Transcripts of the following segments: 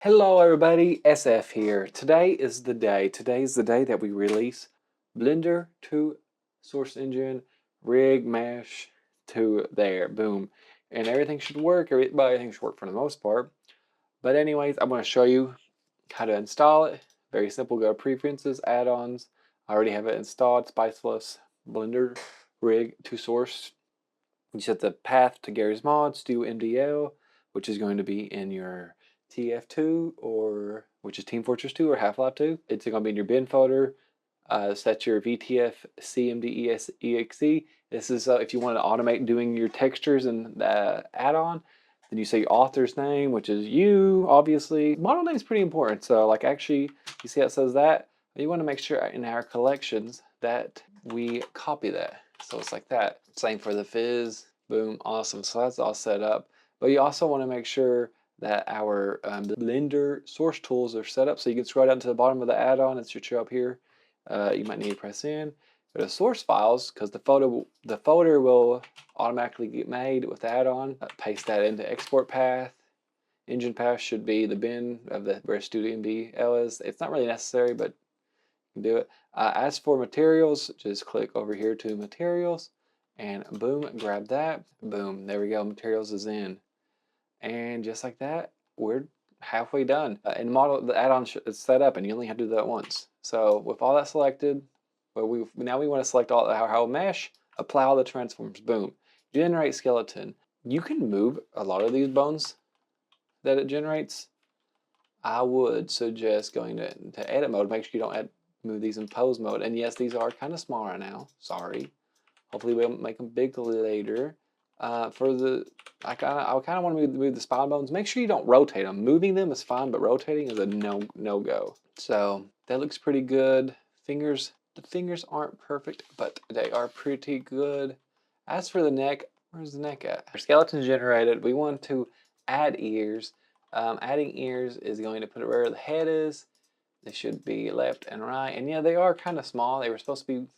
Hello everybody, SF here. Today is the day. Today is the day that we release Blender to Source Engine, Rig, Mesh to there, boom. And everything should work, everything should work for the most part. But anyways, I'm going to show you how to install it. Very simple, go to Preferences, Add-ons. I already have it installed, Spiceless, Blender, Rig to Source. You set the path to Garry's mods, do MDL, which is going to be in your TF2 or which is Team Fortress 2 or Half-Life 2. It's going to be in your bin folder. Set your VTFCMD.EXE. This is if you want to automate doing your textures and the add-on. Then you say your author's name, which is you, obviously. Model name is pretty important. So like actually, you see how it says that? You want to make sure in our collections that we copy that. So it's like that. Same for the fizz. Boom, awesome. So that's all set up. But you also want to make sure that our Blender source tools are set up. So you can scroll down to the bottom of the add-on. It should show up here. You might need to press in. Go to source files because the folder will automatically get made with the add-on. Paste that into export path. Engine path should be the bin of the where Studio MD is. It's not really necessary, but you can do it. As for materials, just click over here to materials and boom, grab that. Boom, there we go. Materials is in. And just like that, we're halfway done. And the add-on is set up and you only have to do that once. So with all that selected, now we want to select all our mesh, apply all the transforms, boom. Generate skeleton. You can move a lot of these bones that it generates. I would suggest going to edit mode, make sure you don't move these in pose mode. And yes, these are kind of small right now, sorry. Hopefully we'll make them big later. I kind of want to move the spine bones. Make sure you don't rotate them. Moving them is fine, but rotating is a no go. So that looks pretty good. The fingers aren't perfect, but they are pretty good. As for the neck, where's the neck at? Our skeleton's generated. We want to add ears. Adding ears is going to put it where the head is. They should be left and right. And yeah, they are kind of small. They're supposed to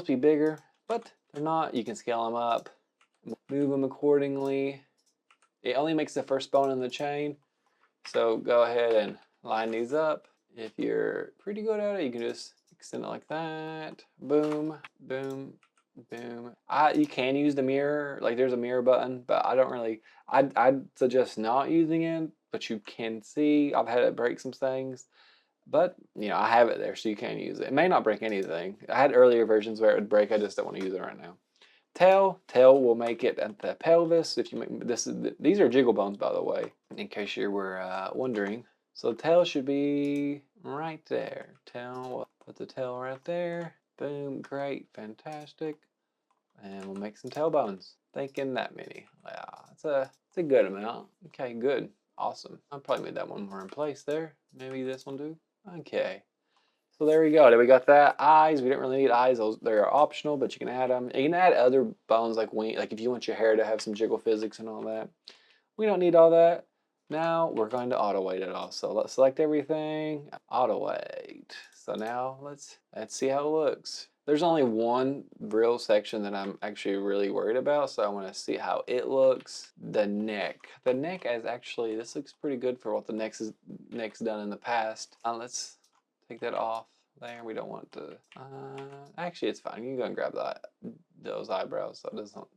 be bigger, but they're not. You can scale them up, move them accordingly. It only makes the first bone in the chain. So go ahead and line these up. If you're pretty good at it, you can just extend it like that. Boom, boom, boom. You can use the mirror, like there's a mirror button, but I don't really, I'd suggest not using it, but you can see, I've had it break some things. But, you know, I have it there, so you can use it. It may not break anything. I had earlier versions where it would break. I just don't want to use it right now. Tail will make it at the pelvis. If you make these are jiggle bones, by the way, in case you were wondering. So the tail should be right there. We'll put the tail right there. Boom, great, fantastic. And we'll make some tailbones. Thinking that many. Yeah, it's a good amount. Okay, good. Awesome. I'll probably made that one more in place there. Maybe this one too. Okay. So there we go. There we got that. Eyes. We didn't really need eyes. They're optional, but you can add them. You can add other bones like wing, like if you want your hair to have some jiggle physics and all that. We don't need all that. Now we're going to auto weight it all. So let's select everything. Auto weight. So now let's see how it looks. There's only one real section that I'm actually really worried about, so I want to see how it looks. The neck. The neck is actually, this looks pretty good for what the neck's done in the past. Let's take that off there. We don't want to, actually it's fine. You can go and grab those eyebrows. So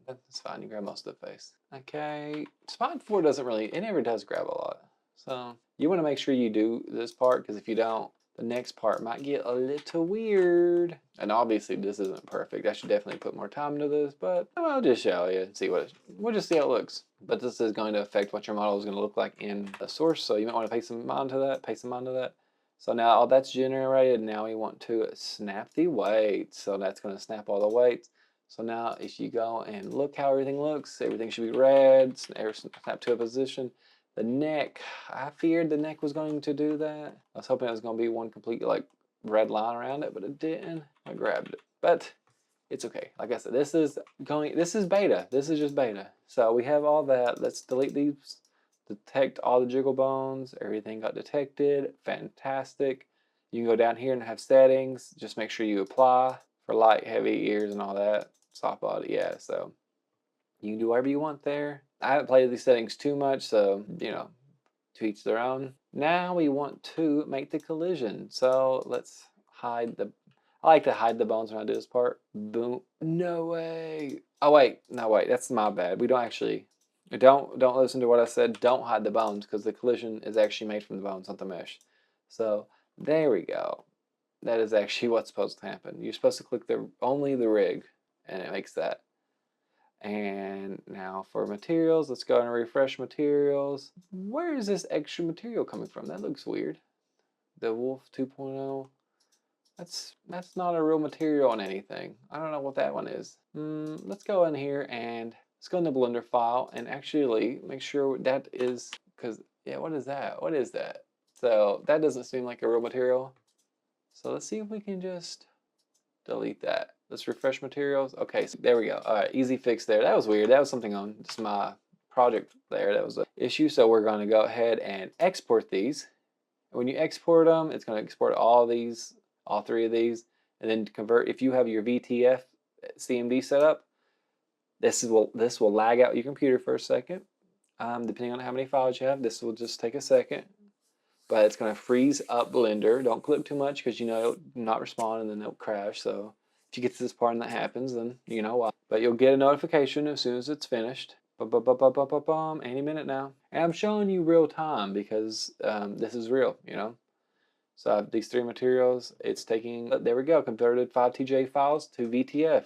that's fine. You grab most of the face. Okay, Spine 4 doesn't really, it never does grab a lot. So you want to make sure you do this part, because if you don't, the next part might get a little weird. And obviously this isn't perfect. I should definitely put more time into this, but I'll just show you and see we'll just see how it looks. But this is going to affect what your model is going to look like in the source, so you might want to pay some mind to that. So now all that's generated, now we want to snap the weights. So that's going to snap all the weights. So now if you go and look how everything looks, everything should be red, snap to a position. The neck, I feared the neck was going to do that. I was hoping it was going to be one complete like red line around it, but it didn't. I grabbed it, but it's okay. Like I said, this is beta. This is just beta. So we have all that. Let's delete these. Detect all the jiggle bones. Everything got detected. Fantastic. You can go down here and have settings. Just make sure you apply for light, heavy, ears, and all that. Soft body, yeah. So you can do whatever you want there. I haven't played with these settings too much, so, you know, To each their own. Now we want to make the collision. So let's hide the, I like to hide the bones when I do this part. Boom. No way. Oh wait, no wait, that's my bad. We don't actually, don't listen to what I said. Don't hide the bones because the collision is actually made from the bones, not the mesh. So there we go. That is actually what's supposed to happen. You're supposed to click only the rig, and it makes that. And now for materials, let's go and refresh materials. Where is this extra material coming from? That looks weird. The Wolf 2.0. That's not a real material on anything. I don't know what that one is. Let's go in here and let's go in the Blender file and actually make sure that is, because yeah, what is that? What is that? So that doesn't seem like a real material. So let's see if we can just delete that. Let's refresh materials. Okay, so there we go. All right, easy fix there. That was weird. That was something on just my project there. That was an issue. So we're going to go ahead and export these. When you export them, it's going to export all these, all three of these, and then convert. If you have your VTFCMD set up, this will lag out your computer for a second. Depending on how many files you have, this will just take a second. But it's going to freeze up Blender. Don't clip too much because you know it'll not respond and then it'll crash. So if you get to this part and that happens, then you know why. But you'll get a notification as soon as it's finished. Any minute now. And I'm showing you real time because this is real, you know. So I have these three materials. It's taking, there we go, converted 5TJ files to VTF.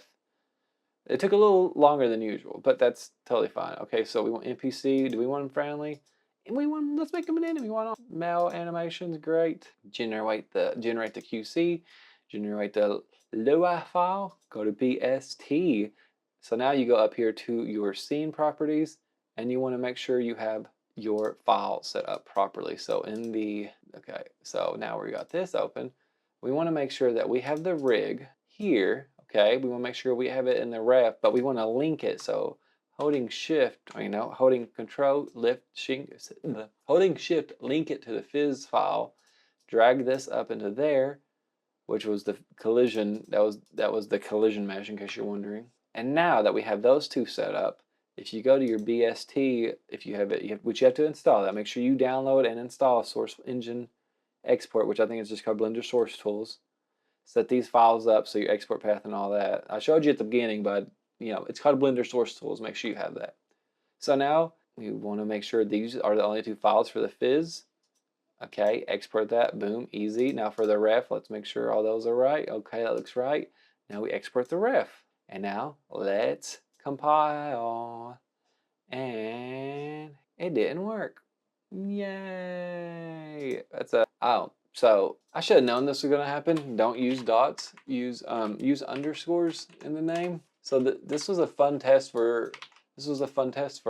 It took a little longer than usual, but that's totally fine. Okay, so we want NPC. Do we want them friendly? And let's make them an enemy. Why not? Mail animations, great. Generate the QC. Generate the Lua file. Go to BST. So now you go up here to your scene properties, and you want to make sure you have your file set up properly. So in the, okay, so now we got this open. We want to make sure that we have the rig here. Okay, we want to make sure we have it in the ref, but we want to link it. So holding shift, holding control, holding shift, link it to the fizz file, drag this up into there, which was the collision, that was the collision mesh in case you're wondering. And now that we have those two set up, if you go to your BST, if you have it, which you have to install that, make sure you download and install Source Engine Export, which I think is just called Blender Source Tools. Set these files up so your export path and all that. I showed you at the beginning, but it's called Blender Source Tools. Make sure you have that. So now we want to make sure these are the only two files for the fizz. Okay, export that. Boom, easy. Now for the ref, let's make sure all those are right. Okay, that looks right. Now we export the ref. And now let's compile. And it didn't work. Yay! So I should have known this was gonna happen. Don't use dots. Use underscores in the name. So this was a fun test for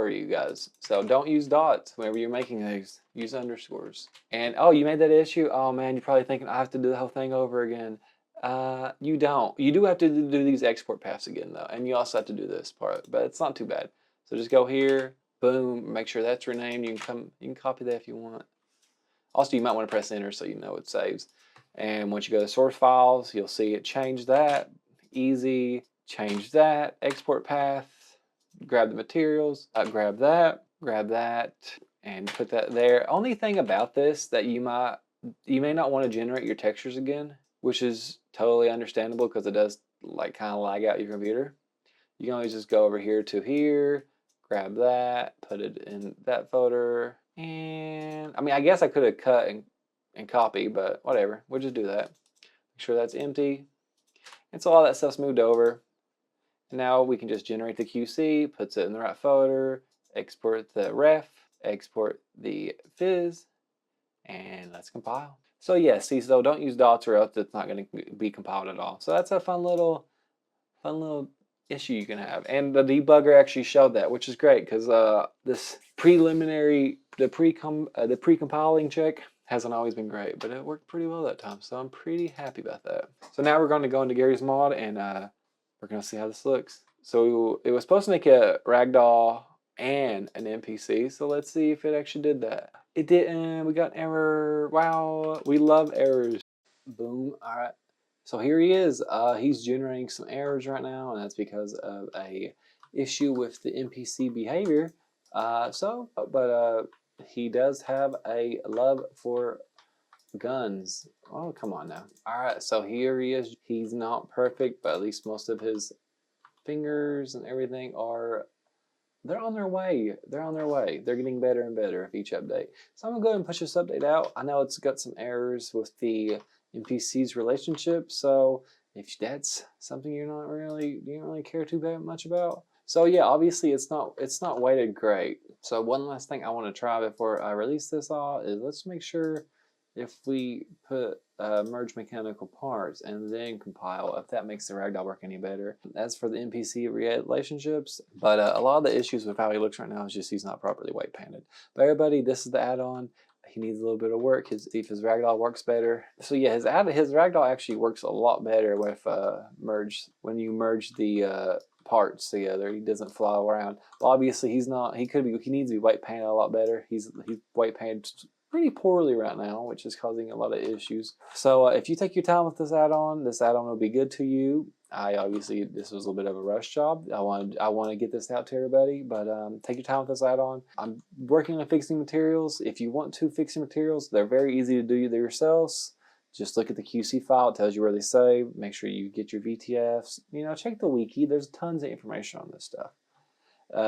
you guys. So don't use dots whenever you're making these. Use underscores. And oh, you made that issue. Oh man, you're probably thinking I have to do the whole thing over again. You don't. You do have to do these export paths again though, and you also have to do this part, but it's not too bad. So just go here. Boom. Make sure that's renamed. You can copy that if you want. Also, you might want to press enter so you know it saves. And once you go to source files, you'll see it change that. Easy. Change that. Export path. Grab the materials. Grab that, and put that there. Only thing about this that you may not want to generate your textures again, which is totally understandable because it does like kind of lag out your computer. You can always just go over here to here, grab that, put it in that folder. And I mean, I guess I could have cut and copy, but whatever. We'll just do that. Make sure that's empty. And so all that stuff's moved over. And now we can just generate the QC, puts it in the right folder, export the ref, export the fizz, and let's compile. So yeah, see, so don't use dots or else it's not going to be compiled at all. So that's a fun little issue you can have, and the debugger actually showed that, which is great because this pre-compiling check hasn't always been great, but it worked pretty well that time, so I'm pretty happy about that. So now we're going to go into Garry's mod and we're going to see how this looks. So it was supposed to make a ragdoll and an NPC, so let's see if it actually did that. It didn't. We got an error. Wow, we love errors. Boom. All right. So here he is. He's generating some errors right now, and that's because of a issue with the NPC behavior. he does have a love for guns. Oh, come on now. All right, so here he is. He's not perfect, but at least most of his fingers and everything are, they're on their way. They're on their way. They're getting better and better with each update. So I'm gonna go ahead and push this update out. I know it's got some errors with the NPC's relationship, so if that's something you don't really care too much about. So yeah, obviously it's not weighted great. So one last thing I want to try before I release this all is let's make sure if we put merge mechanical parts and then compile, if that makes the ragdoll work any better. As for the NPC relationships, but a lot of the issues with how he looks right now is just he's not properly weight painted. But everybody, this is the add-on. He needs a little bit of work. See if his ragdoll works better. So yeah, his ragdoll actually works a lot better with when you merge the parts together. He doesn't fly around. But obviously he's not. He needs to be weight painted a lot better. He's weight painted pretty poorly right now, which is causing a lot of issues. So if you take your time with this add-on will be good to you. Obviously this was a little bit of a rush job. I want to get this out to everybody, but take your time with this add-on. I'm working on fixing materials. If you want to fix your materials, they're very easy to do yourselves. Just look at the QC file. It tells you where they say. Make sure you get your VTFs. Check the wiki. There's tons of information on this stuff.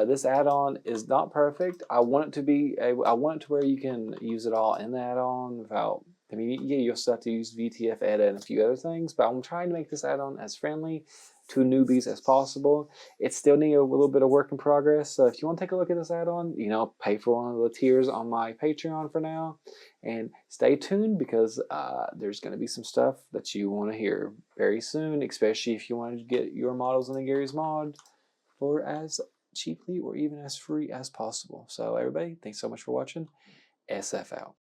This add-on is not perfect. I want it to be. I want it to where you can use it all in the add-on without. I mean, yeah, you'll still have to use VTF edit and a few other things, but I'm trying to make this add-on as friendly to newbies as possible. It still needs a little bit of work in progress. So if you want to take a look at this add-on, pay for one of the tiers on my Patreon for now, and stay tuned because there's going to be some stuff that you want to hear very soon, especially if you want to get your models in the Garry's mod for as cheaply or even as free as possible. So everybody, thanks so much for watching. SF out.